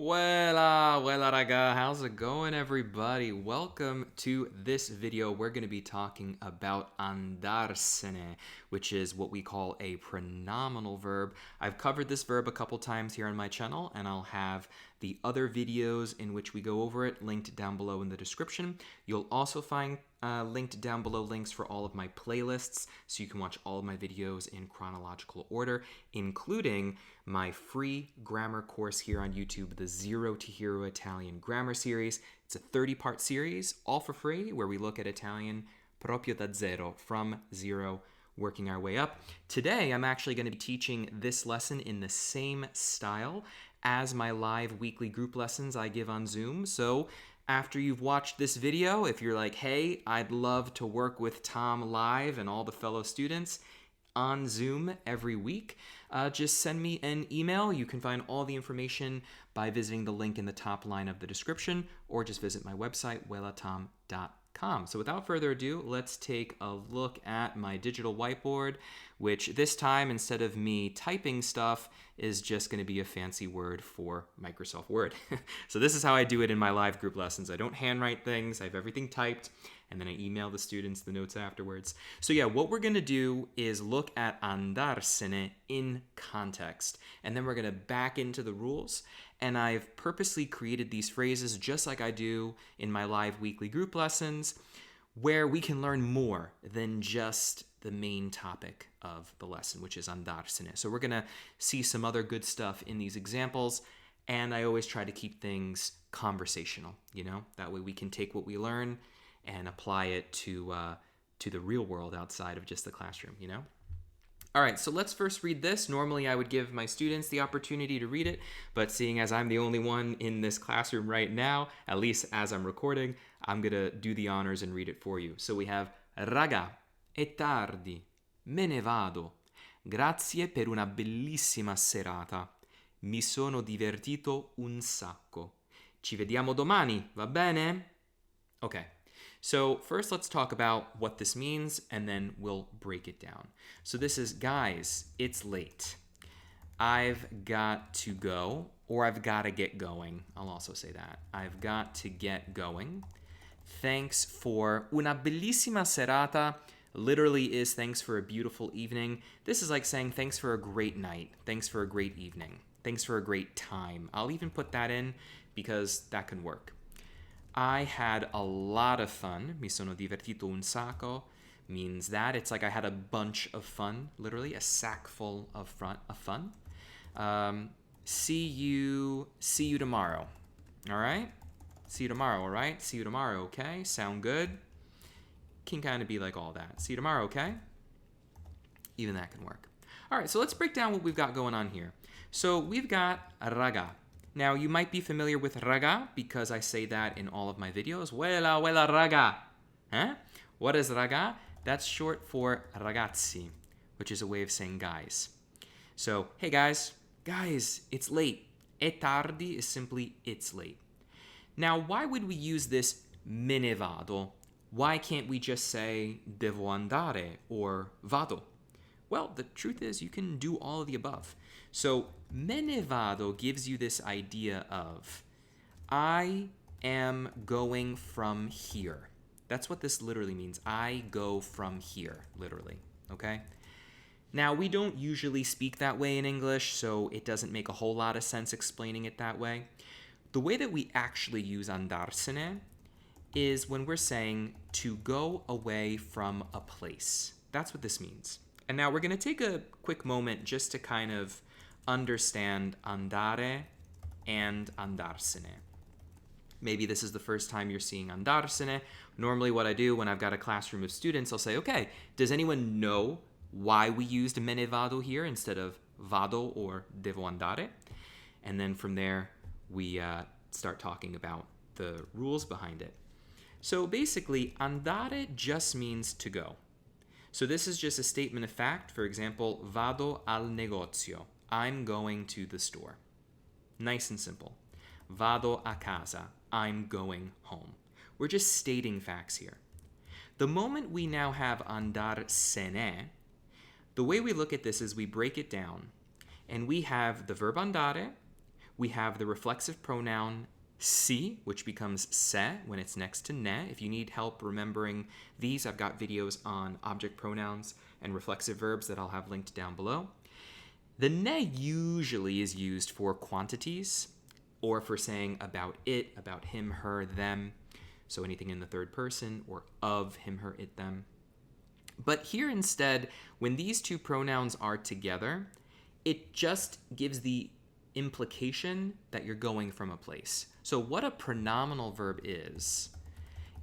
Weilà raga, how's it going everybody? Welcome to this video. We're going to be talking about Andarsene, which is what we call a pronominal verb. I've covered this verb a couple times here on my channel, and I'll have the other videos in which we go over it linked down below in the description. You'll also find linked down below links for all of my playlists, so you can watch all of my videos in chronological order, including my free grammar course here on YouTube, the Zero to Hero Italian Grammar Series. It's a 30-part series, all for free, where we look at Italian proprio da zero, from zero, working our way up. Today, I'm actually going to be teaching this lesson in the same style as my live weekly group lessons I give on Zoom. So after you've watched this video, if you're like, hey, I'd love to work with Tom live and all the fellow students on Zoom every week, just send me an email. You can find all the information by visiting the link in the top line of the description, or just visit my website, weilatom.com. So without further ado, let's take a look at my digital whiteboard, which this time, instead of me typing stuff, is just going to be a fancy word for Microsoft Word. So this is how I do it in my live group lessons. I don't handwrite things. I have everything typed, and then I email the students the notes afterwards. So yeah, what we're going to do is look at Andarsene in context, and then we're going to back into the rules. And I've purposely created these phrases just like I do in my live weekly group lessons, where we can learn more than just the main topic of the lesson, which is Andarsene. So we're going to see some other good stuff in these examples, and I always try to keep things conversational, That way we can take what we learn and apply it to the real world outside of just the classroom, All right, so let's first read this. Normally, I would give my students the opportunity to read it, but seeing as I'm the only one in this classroom right now, at least as I'm recording, I'm going to do the honors and read it for you. So we have, Raga, è tardi, me ne vado. Grazie per una bellissima serata. Mi sono divertito un sacco. Ci vediamo domani, va bene? Okay. So first, let's talk about what this means, and then we'll break it down. So this is, guys, it's late. I've got to go, or I've got to get going. I'll also say that. I've got to get going. Thanks for una bellissima serata. Literally is thanks for a beautiful evening. This is like saying thanks for a great night. Thanks for a great evening. Thanks for a great time. I'll even put that in because that can work. I had a lot of fun. Mi sono divertito un sacco means that. It's like I had a bunch of fun, literally, a sack full of fun. See you tomorrow. All right? See you tomorrow, all right? See you tomorrow, okay? Sound good? Can kind of be like all that. See you tomorrow, okay? Even that can work. All right, so let's break down what we've got going on here. So we've got raga. Now, you might be familiar with raga because I say that in all of my videos. Weilà raga. Huh? What is raga? That's short for ragazzi, which is a way of saying guys. So, hey guys, it's late. È tardi is simply it's late. Now, why would we use this me ne vado? Why can't we just say devo andare or vado? Well, the truth is you can do all of the above. So, me ne vado gives you this idea of I am going from here. That's what this literally means. I go from here, literally, okay? Now, we don't usually speak that way in English, so it doesn't make a whole lot of sense explaining it that way. The way that we actually use Andarsene is when we're saying to go away from a place. That's what this means. And now we're going to take a quick moment just to kind of understand andare and Andarsene. Maybe this is the first time you're seeing Andarsene. Normally what I do when I've got a classroom of students, I'll say, okay, does anyone know why we used me ne vado here instead of vado or devo andare? And then from there, we start talking about the rules behind it. So basically, andare just means to go. So this is just a statement of fact. For example, vado al negozio. I'm going to the store. Nice and simple. Vado a casa. I'm going home. We're just stating facts here. The moment we now have andarsene, the way we look at this is we break it down, and we have the verb andare, we have the reflexive pronoun si, which becomes se when it's next to ne. If you need help remembering these, I've got videos on object pronouns and reflexive verbs that I'll have linked down below. The ne usually is used for quantities or for saying about it, about him, her, them. So anything in the third person or of him, her, it, them. But here instead, when these two pronouns are together, it just gives the implication that you're going from a place. So what a pronominal verb is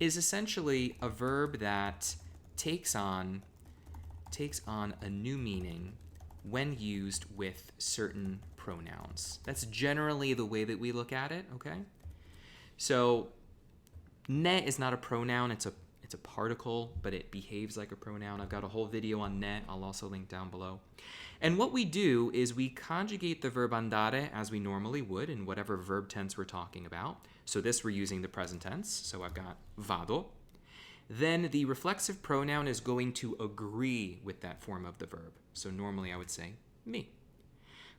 essentially a verb that takes on a new meaning when used with certain pronouns. That's generally the way that we look at it, okay? So ne is not a pronoun, it's a particle, but it behaves like a pronoun. I've got a whole video on ne, I'll also link down below. And what we do is we conjugate the verb andare as we normally would in whatever verb tense we're talking about. So this we're using the present tense, so I've got vado. Then the reflexive pronoun is going to agree with that form of the verb. So normally I would say me.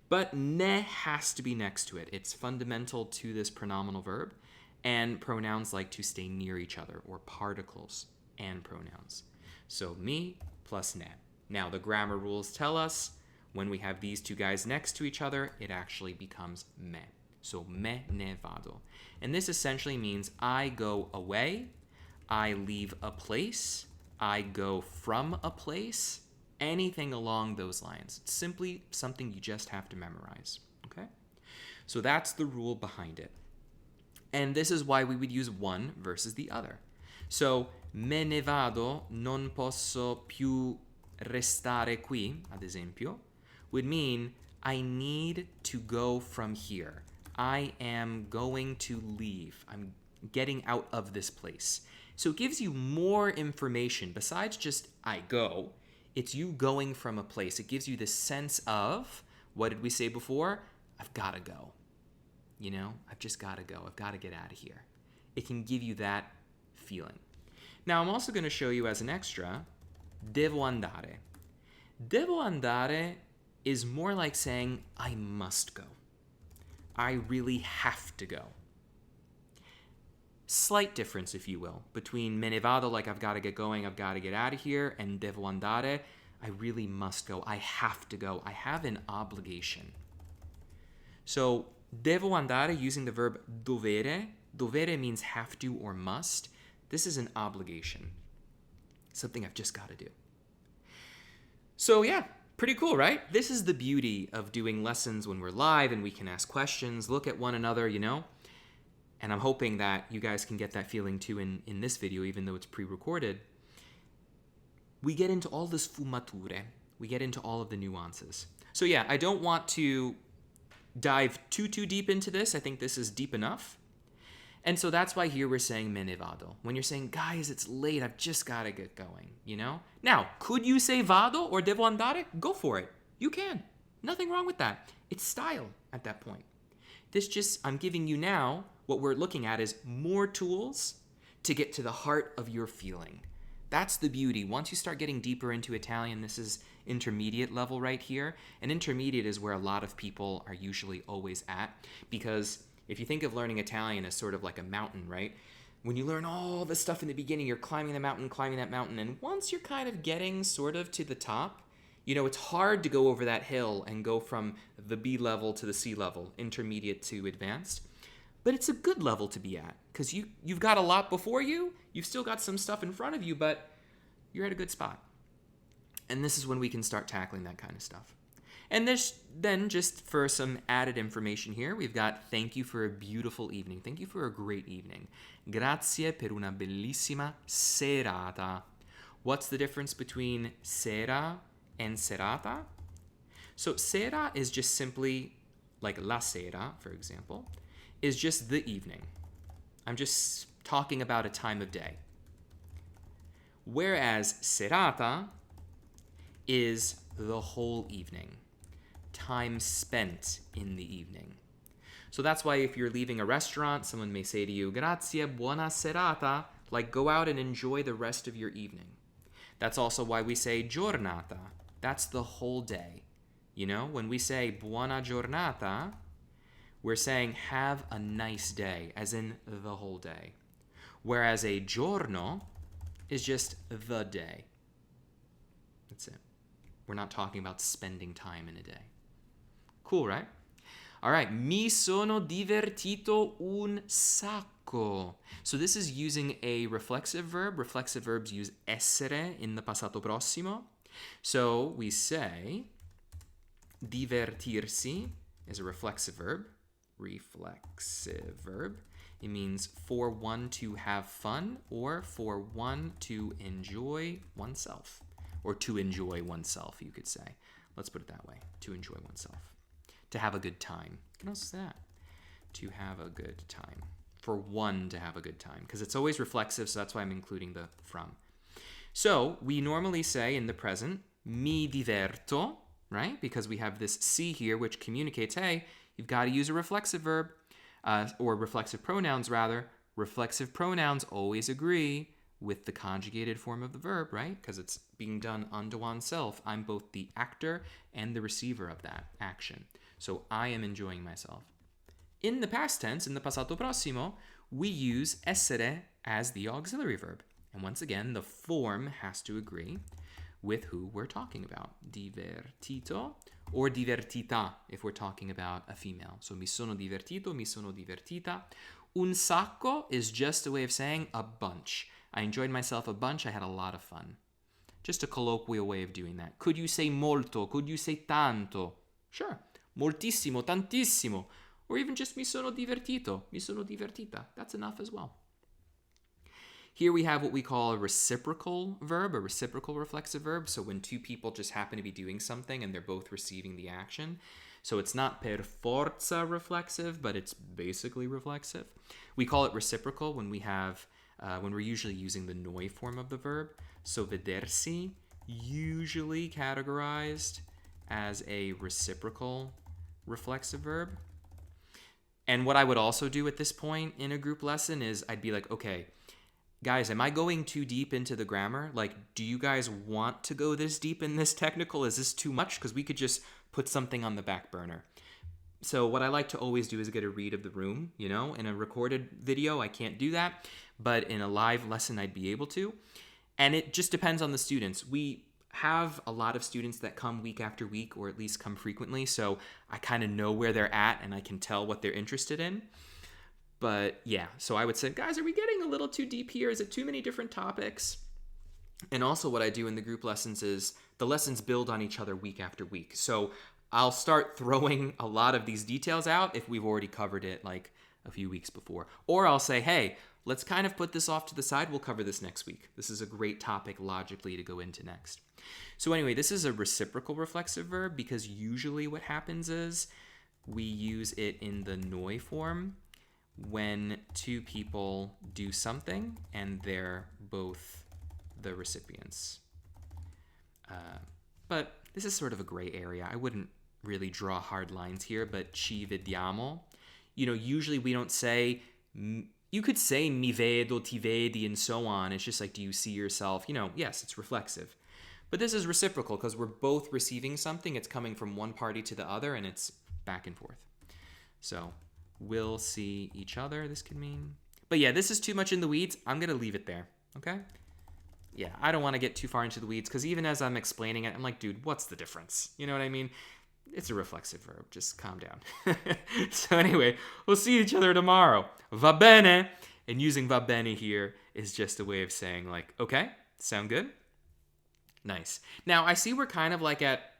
But ne has to be next to it. It's fundamental to this pronominal verb. And pronouns like to stay near each other, or particles and pronouns. So me plus ne. Now the grammar rules tell us when we have these two guys next to each other, it actually becomes me. So me ne vado. And this essentially means I go away, I leave a place, I go from a place, anything along those lines. It's simply something you just have to memorize, okay? So that's the rule behind it. And this is why we would use one versus the other. So, me ne vado, non posso più restare qui, ad esempio, would mean I need to go from here. I am going to leave. I'm getting out of this place. So it gives you more information besides just I go. It's you going from a place. It gives you the sense of, what did we say before? I've got to go. You know, I've just got to go. I've got to get out of here. It can give you that feeling. Now, I'm also going to show you as an extra, devo andare. Devo andare is more like saying, I must go. I really have to go. Slight difference, if you will, between me ne vado, like I've got to get going, I've got to get out of here, and devo andare, I really must go. I have to go. I have an obligation. So, devo andare, using the verb dovere. Dovere means have to or must. This is an obligation. Something I've just got to do. So yeah, pretty cool, right? This is the beauty of doing lessons when we're live and we can ask questions, look at one another, you know? And I'm hoping that you guys can get that feeling too in this video, even though it's pre-recorded. We get into all the sfumature. We get into all of the nuances. So yeah, I don't want to dive too deep into this. I think this is deep enough. And so that's why here we're saying me ne vado. When you're saying, guys, it's late, I've just got to get going, you know? Now, could you say vado or devo andare? Go for it. You can. Nothing wrong with that. It's style at that point. I'm giving you now, what we're looking at is more tools to get to the heart of your feeling. That's the beauty. Once you start getting deeper into Italian, this is intermediate level right here. And intermediate is where a lot of people are usually always at, because if you think of learning Italian as sort of like a mountain, right? When you learn all the stuff in the beginning, you're climbing that mountain, and once you're kind of getting sort of to the top, you know, it's hard to go over that hill and go from the B level to the C level, intermediate to advanced. But it's a good level to be at, because you've got a lot before you, you've still got some stuff in front of you, but you're at a good spot. And this is when we can start tackling that kind of stuff. And then just for some added information here, we've got thank you for a beautiful evening. Thank you for a great evening. Grazie per una bellissima serata. What's the difference between sera and serata? So sera is just simply like la sera, for example, is just the evening. I'm just talking about a time of day. Whereas serata is the whole evening. Time spent in the evening. So that's why if you're leaving a restaurant, someone may say to you, grazie, buona serata, like go out and enjoy the rest of your evening. That's also why we say giornata. That's the whole day. You know, when we say buona giornata, we're saying have a nice day, as in the whole day. Whereas a giorno is just the day. That's it. We're not talking about spending time in a day. Cool, right? All right, mi sono divertito un sacco. So this is using a reflexive verb. Reflexive verbs use essere in the passato prossimo. So we say divertirsi is a reflexive verb. Reflexive verb. It means for one to have fun or for one to enjoy oneself. Or to enjoy oneself, you could say. Let's put it that way. To enjoy oneself. To have a good time. You can also say that. To have a good time. For one to have a good time. Because it's always reflexive, so that's why I'm including the from. So we normally say in the present, mi diverto, right? Because we have this si here, which communicates, hey, you've got to use a reflexive verb, or reflexive pronouns rather. Reflexive pronouns always agree with the conjugated form of the verb, right? Because it's being done unto oneself. I'm both the actor and the receiver of that action. So I am enjoying myself. In the past tense, in the passato prossimo, we use essere as the auxiliary verb. And once again, the form has to agree with who we're talking about. Divertito or divertita if we're talking about a female. So mi sono divertito, mi sono divertita. Un sacco is just a way of saying a bunch. I enjoyed myself a bunch. I had a lot of fun. Just a colloquial way of doing that. Could you say molto? Could you say tanto? Sure. Moltissimo, tantissimo. Or even just mi sono divertito, mi sono divertita. That's enough as well. Here we have what we call a reciprocal verb, a reciprocal reflexive verb. So when two people just happen to be doing something and they're both receiving the action. So it's not per forza reflexive, but it's basically reflexive. We call it reciprocal when we're usually using the noi form of the verb. So vedersi, usually categorized as a reciprocal reflexive verb. And what I would also do at this point in a group lesson is I'd be like, okay, guys, am I going too deep into the grammar? Like, do you guys want to go this deep in this technical? Is this too much? Because we could just put something on the back burner. So what I like to always do is get a read of the room, you know. In a recorded video, I can't do that. But in a live lesson, I'd be able to. And it just depends on the students. We have a lot of students that come week after week, or at least come frequently. So I kind of know where they're at and I can tell what they're interested in. But yeah, so I would say, guys, are we getting a little too deep here? Is it too many different topics? And also what I do in the group lessons is the lessons build on each other week after week. So I'll start throwing a lot of these details out if we've already covered it like a few weeks before. Or I'll say, hey, let's kind of put this off to the side. We'll cover this next week. This is a great topic logically to go into next. So anyway, this is a reciprocal reflexive verb because usually what happens is we use it in the noi form when two people do something and they're both the recipients. But this is sort of a gray area. I wouldn't really draw hard lines here, but ci vediamo. You know, usually we don't say, you could say mi vedo, ti vedi, and so on. It's just like, do you see yourself? You know, yes, it's reflexive. But this is reciprocal because we're both receiving something. It's coming from one party to the other, and it's back and forth. So we'll see each other, this could mean. But yeah, this is too much in the weeds. I'm going to leave it there, okay? Yeah, I don't want to get too far into the weeds because even as I'm explaining it, I'm like, dude, what's the difference? You know what I mean? It's a reflexive verb. Just calm down. So anyway, we'll see each other tomorrow. Va bene. And using va bene here is just a way of saying like, okay, sound good? Nice. Now, I see we're kind of like at,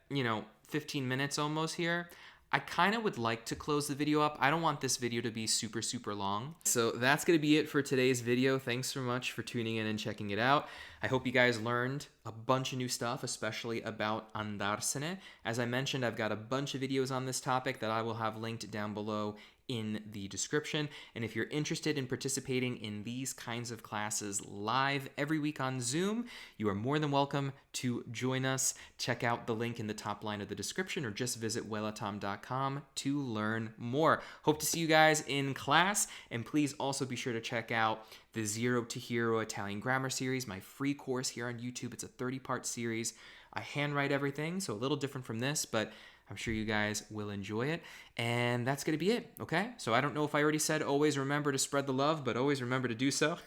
15 minutes almost here. I kind of would like to close the video up. I don't want this video to be super, super long. So that's going to be it for today's video. Thanks so much for tuning in and checking it out. I hope you guys learned a bunch of new stuff, especially about Andarsene. As I mentioned, I've got a bunch of videos on this topic that I will have linked down below in the description. And if you're interested in participating in these kinds of classes live every week on Zoom, you are more than welcome to join us. Check out the link in the top line of the description or just visit weilatom.com to learn more. Hope to see you guys in class, and please also be sure to check out the Zero to Hero Italian Grammar series, my free course here on YouTube. It's a 30-part series. I handwrite everything, so a little different from this, but I'm sure you guys will enjoy it. And that's going to be it, okay? So I don't know if I already said always remember to spread the love, but always remember to do so.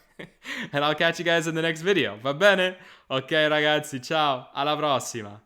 And I'll catch you guys in the next video. Va bene? Ok ragazzi, ciao, alla prossima.